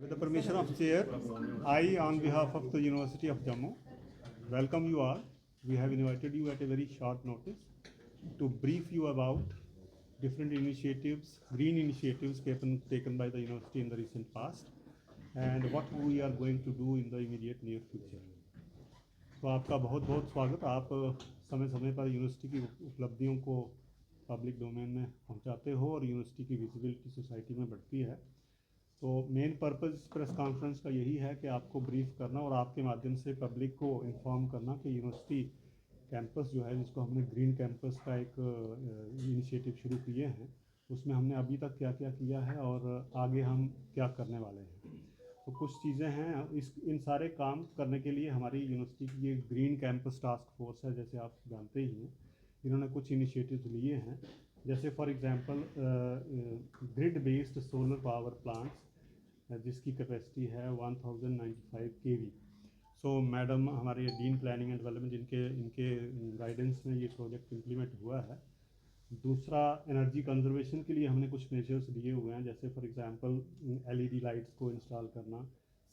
With the permission of Chair, I, on behalf of the University of Jammu, welcome you all. We have invited you at a very short notice to brief you about different initiatives, green initiatives taken by the university in the recent past, and what we are going to do in the immediate near future. तो आपका बहुत बहुत स्वागत। आप समय समय पर university की उपलब्धियों को पब्लिक डोमेन में पहुंचाते हो और यूनिवर्सिटी की विजिबिलिटी सोसाइटी में बढ़ती है। तो मेन पर्पज़ प्रेस कॉन्फ्रेंस का यही है कि आपको ब्रीफ करना और आपके माध्यम से पब्लिक को इन्फॉर्म करना कि यूनिवर्सिटी कैंपस जो है, जिसको हमने ग्रीन कैंपस का एक इनिशिएटिव शुरू किए हैं, उसमें हमने अभी तक क्या क्या किया है और आगे हम क्या करने वाले हैं। तो कुछ चीज़ें हैं। इन सारे काम करने के लिए हमारी यूनिवर्सिटी की ये ग्रीन कैंपस टास्क फोर्स है, जैसे आप जानते ही हैं। इन्होंने कुछ इनिशिएटिव्स लिए हैं, जैसे for example grid based solar power plants, जिसकी कैपेसिटी है 1095 केवी। सो मैडम हमारे डीन प्लानिंग एंड डेवलपमेंट, इनके गाइडेंस में ये प्रोजेक्ट इम्प्लीमेंट हुआ है। दूसरा, एनर्जी कंजर्वेशन के लिए हमने कुछ मेजर्स लिए हुए हैं, जैसे फॉर एग्जांपल एलईडी लाइट्स को इंस्टॉल करना,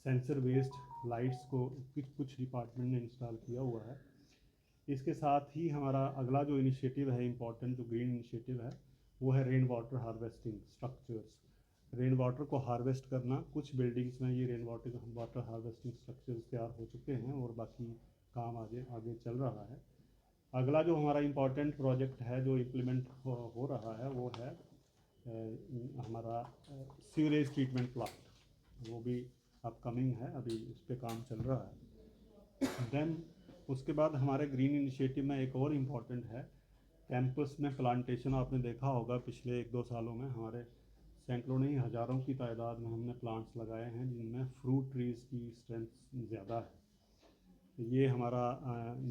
सेंसर बेस्ड लाइट्स को कुछ डिपार्टमेंट ने इंस्टॉल किया हुआ है। इसके साथ ही हमारा अगला जो इनिशिएटिव है इम्पॉर्टेंट, जो ग्रीन इनिशिएटिव है, वो है rain water harvesting structures. Rain water को हार्वेस्ट करना, कुछ बिल्डिंग्स में ये रेन वाटर हार्वेस्टिंग स्ट्रक्चर्स तैयार हो चुके हैं और बाकी काम आगे आगे चल रहा है। अगला जो हमारा इम्पॉर्टेंट प्रोजेक्ट है जो इम्प्लीमेंट हो रहा है, वो है हमारा सीवरेज ट्रीटमेंट प्लांट। वो भी अपकमिंग है, अभी उस पर काम चल रहा है। देन उसके बाद हमारे ग्रीन इनिशिएटिव में एक और इम्पॉर्टेंट है कैंपस में प्लांटेशन। आपने देखा होगा पिछले 1-2 सालों में हमारे सैकड़ों नहीं हज़ारों की तादाद में हमने प्लांट्स लगाए हैं, जिनमें फ्रूट ट्रीज़ की स्ट्रेंथ ज़्यादा है। ये हमारा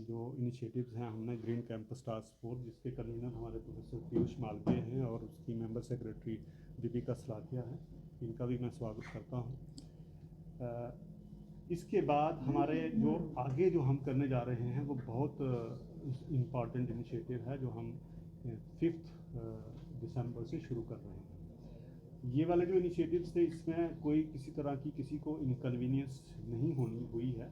जो इनिशिएटिव्स हैं, हमने ग्रीन कैंपस टास्क फोर्स, जिसके कन्वीनर हमारे प्रोफेसर पीयूष मालवीय हैं और उसकी मेंबर सेक्रेटरी दीपिका सलाकिया है, इनका भी मैं स्वागत करता हूँ। इसके बाद हमारे जो आगे जो हम करने जा रहे हैं वो बहुत इम्पॉर्टेंट इनिशिएटिव है, जो हम 5 दिसंबर से शुरू कर रहे हैं। ये वाले जो इनिशिएटिव्स थे, इसमें कोई किसी तरह की किसी को इनकन्वीनियंस नहीं होनी हुई है,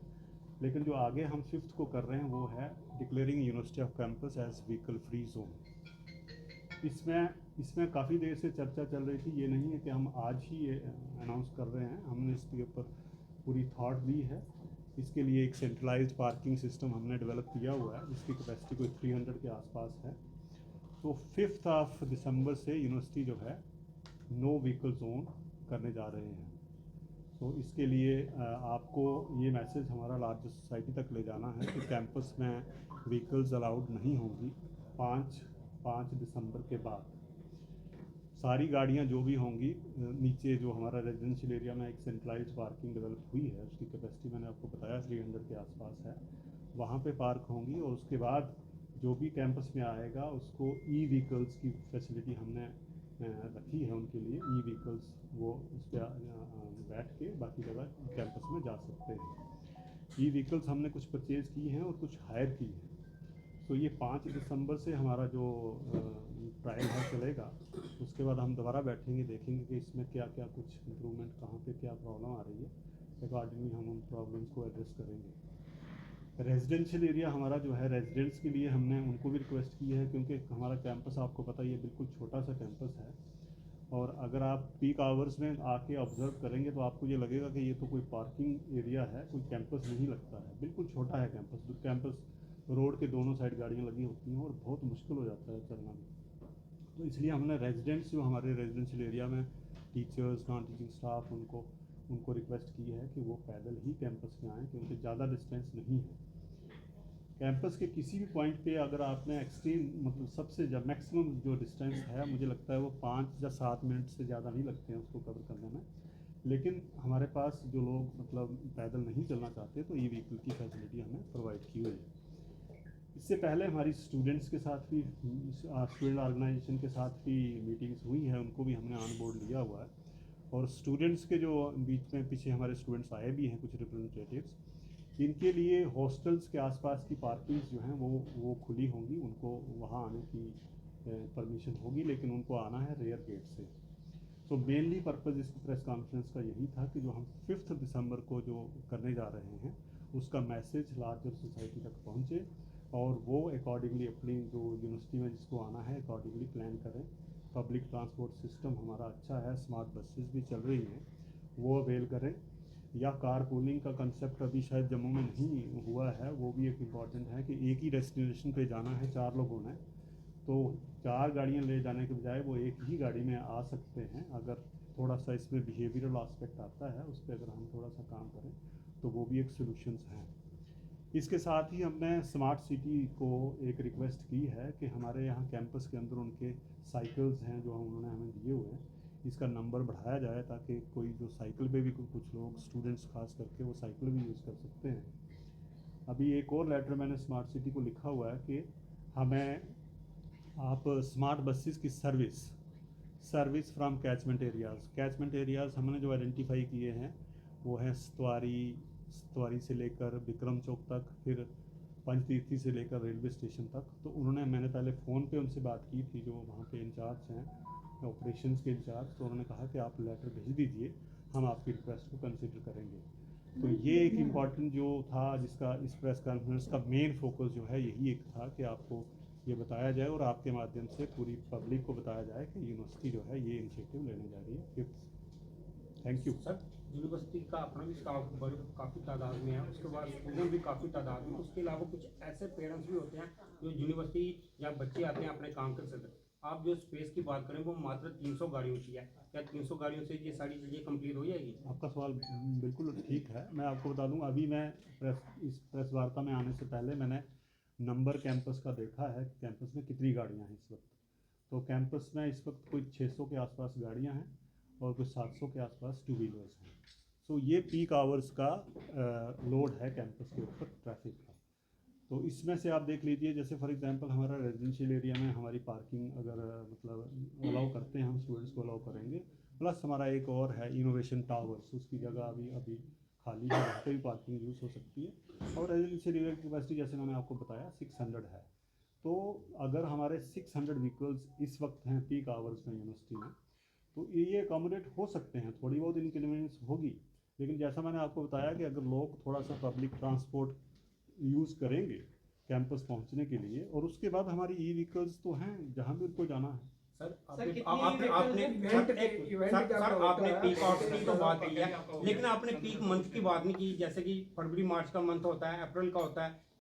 लेकिन जो आगे हम 5th को कर रहे हैं वो है declaring university of campus as vehicle free zone. इसमें काफ़ी देर से चर्चा चल रही थी। ये नहीं है कि हम आज ही ये अनाउंस कर रहे हैं, हमने इसके ऊपर पूरी थॉट दी है। इसके लिए एक सेंट्रलाइज्ड पार्किंग सिस्टम हमने डेवलप किया हुआ है, जिसकी कैपेसिटी कोई 300 के आसपास है। तो 5 दिसंबर से यूनिवर्सिटी जो है नो व्हीकल जोन करने जा रहे हैं। तो इसके लिए आपको ये मैसेज हमारा लार्जर सोसाइटी तक ले जाना है कि कैंपस में व्हीकल्स अलाउड नहीं होंगी 5 दिसंबर के बाद। सारी गाड़ियां जो भी होंगी, नीचे जो हमारा रेजिडेंशियल एरिया में एक सेंट्रलाइज्ड पार्किंग डेवलप हुई है, उसकी कैपेसिटी मैंने आपको बताया 300 के आसपास है, वहाँ पे पार्क होंगी। और उसके बाद जो भी कैंपस में आएगा उसको ई व्हीकल्स की फैसिलिटी हमने रखी है उनके लिए। ई व्हीकल्स वो उस पर बैठ के बाकी जगह कैंपस में जा सकते हैं। ई व्हीकल्स हमने कुछ परचेज़ की हैं और कुछ हायर की हैं। तो ये 5 दिसंबर से हमारा जो ट्रायल है चलेगा। उसके बाद हम दोबारा बैठेंगे, देखेंगे कि इसमें क्या क्या कुछ इम्प्रूवमेंट, कहाँ पे क्या प्रॉब्लम आ रही है, अकॉर्डिंगली हम उन प्रॉब्लम्स को एड्रेस करेंगे। रेजिडेंशियल एरिया हमारा जो है, रेजिडेंट्स के लिए हमने उनको भी रिक्वेस्ट की है, क्योंकि हमारा कैंपस आपको पता ही है बिल्कुल छोटा सा कैंपस है। और अगर आप पीक आवर्स में आके ऑब्जर्व करेंगे तो आपको ये लगेगा कि ये तो कोई पार्किंग एरिया है, कोई कैंपस नहीं लगता है। बिल्कुल छोटा है कैंपस रोड के दोनों साइड गाड़ियाँ लगी होती हैं और बहुत मुश्किल हो जाता है चलना भी। तो इसलिए हमने रेजिडेंट्स जो हमारे रेजिडेंशियल एरिया में टीचर्स, नॉन टीचिंग स्टाफ, उनको रिक्वेस्ट की है कि वो पैदल ही कैंपस में आएँ, क्योंकि ज़्यादा डिस्टेंस नहीं है। कैंपस के किसी भी पॉइंट पे अगर आपने एक्सट्रीम, मतलब सबसे मैक्सिमम जो डिस्टेंस है, मुझे लगता है वो 5 या 7 मिनट से ज़्यादा नहीं लगते हैं उसको कवर करने में। लेकिन हमारे पास जो लोग मतलब पैदल नहीं चलना चाहते, तो ई व्हीकल की फैसिलिटी हमें प्रोवाइड की हुई है। इससे पहले हमारी स्टूडेंट्स के साथ भी, स्टूडेंट ऑर्गेनाइजेशन के साथ भी मीटिंग्स हुई हैं, उनको भी हमने ऑन बोर्ड लिया हुआ है। और स्टूडेंट्स के जो बीच में पीछे हमारे स्टूडेंट्स आए भी हैं, कुछ रिप्रेजेंटेटिव्स, इनके लिए हॉस्टल्स के आसपास की पार्किंग्स जो हैं वो खुली होंगी, उनको वहाँ आने की परमिशन होगी, लेकिन उनको आना है रेयर गेट से। तो मेनली पर्पज़ इस प्रेस कॉन्फ्रेंस का यही था कि जो हम 5 दिसंबर को जो करने जा रहे हैं उसका मैसेज लार्जर सोसाइटी तक पहुँचे और वो अकॉर्डिंगली अपनी जो यूनिवर्सिटी में जिसको आना है अकॉर्डिंगली प्लान करें। पब्लिक ट्रांसपोर्ट सिस्टम हमारा अच्छा है, स्मार्ट बसेस भी चल रही हैं, वो अवेल करें। या कार पूलिंग का कंसेप्ट अभी शायद जम्मू में नहीं हुआ है, वो भी एक इम्पॉर्टेंट है कि एक ही डेस्टिनेशन पे जाना है, 4 लोगों ने, तो 4 गाड़ियाँ ले जाने के बजाय वो एक ही गाड़ी में आ सकते हैं। अगर थोड़ा सा इसमें बिहेवियरल आस्पेक्ट आता है, उस पर अगर हम थोड़ा सा काम करें तो वो भी एक सोल्यूशंस हैं। इसके साथ ही हमने स्मार्ट सिटी को एक रिक्वेस्ट की है कि हमारे यहाँ कैंपस के अंदर उनके साइकिल्स हैं जो उन्होंने हमें दिए हुए हैं, इसका नंबर बढ़ाया जाए ताकि कोई जो साइकिल पे भी कुछ लोग स्टूडेंट्स खास करके वो साइकिल भी यूज़ कर सकते हैं। अभी एक और लेटर मैंने स्मार्ट सिटी को लिखा हुआ है कि हमें आप स्मार्ट बसेस की सर्विस फ्रॉम कैचमेंट एरियाज़ हमने जो आइडेंटिफाई किए हैं वो हैं स्तवारी से लेकर विक्रम चौक तक, फिर पंचतीर्थी से लेकर रेलवे स्टेशन तक। तो मैंने पहले फ़ोन पे उनसे बात की थी जो वहाँ पे इंचार्ज हैं ऑपरेशंस के इंचार्ज, तो उन्होंने कहा कि आप लेटर भेज दीजिए, हम आपकी रिक्वेस्ट को कंसिडर करेंगे। तो ये एक इम्पॉर्टेंट जो था जिसका इस प्रेस कॉन्फ्रेंस का मेन फोकस जो है यही एक था कि आपको ये बताया जाए और आपके माध्यम से पूरी पब्लिक को बताया जाए कि यूनिवर्सिटी जो है ये इनिशिएटिव लेने जा रही है 5th। Thank you sir. University का अपना भी स्टाफ काफ़ी तादाद में है, उसके बाद स्टूडेंट भी काफ़ी तादाद में, उसके अलावा कुछ ऐसे पेरेंट्स भी होते हैं जो यूनिवर्सिटी या बच्चे आते हैं अपने काम कर सकते। आप जो स्पेस की बात करें वो मात्र 300 गाड़ियों की है, क्या 300 गाड़ियों से ये सारी चीज़ें कंप्लीट हो जाएगी? आपका सवाल बिल्कुल ठीक है। मैं आपको बता दूं, अभी मैं इस प्रेस वार्ता में आने से पहले मैंने नंबर कैंपस का देखा है, कैंपस में कितनी गाड़ियां हैं इस वक्त। तो कैंपस में इस वक्त कोई 600 के आसपास गाड़ियां हैं और कुछ 700 के आसपास 2 व्हीलर्स हैं। सो ये पीक आवर्स का लोड है कैंपस के ऊपर ट्रैफिक का। तो इसमें से आप देख लीजिए, जैसे फॉर एग्जांपल हमारा रेजिडेंशियल एरिया में हमारी पार्किंग अगर मतलब अलाउ करते हैं, हम स्टूडेंट्स को अलाउ करेंगे, प्लस हमारा एक और है इनोवेशन टावर्स, उसकी जगह अभी खाली है, वहाँ पे भी पार्किंग यूज़ हो सकती है। और रेजिडेंशियल एरिया की कैपेसिटी जैसे मैंने आपको बताया 600 है। तो अगर हमारे 600 व्हीकल्स इस वक्त हैं पीक आवर्स में यूनिवर्सिटी में, तो ये अकोमोडेट हो सकते हैं। थोड़ी बहुत इनकन्वीनियंस होगी, लेकिन जैसा मैंने आपको बताया कि अगर लोग थोड़ा सा पब्लिक ट्रांसपोर्ट यूज़ करेंगे कैंपस पहुंचने के लिए, और उसके बाद हमारी ई व्हीकल्स तो हैं जहां भी उनको जाना है। सर आपने पीक आवर्स की तो बात की है, लेकिन आपने पीक मंथ की बात नहीं की। जैसे कि फरवरी मार्च का मंथ होता है, अप्रैल का होता है,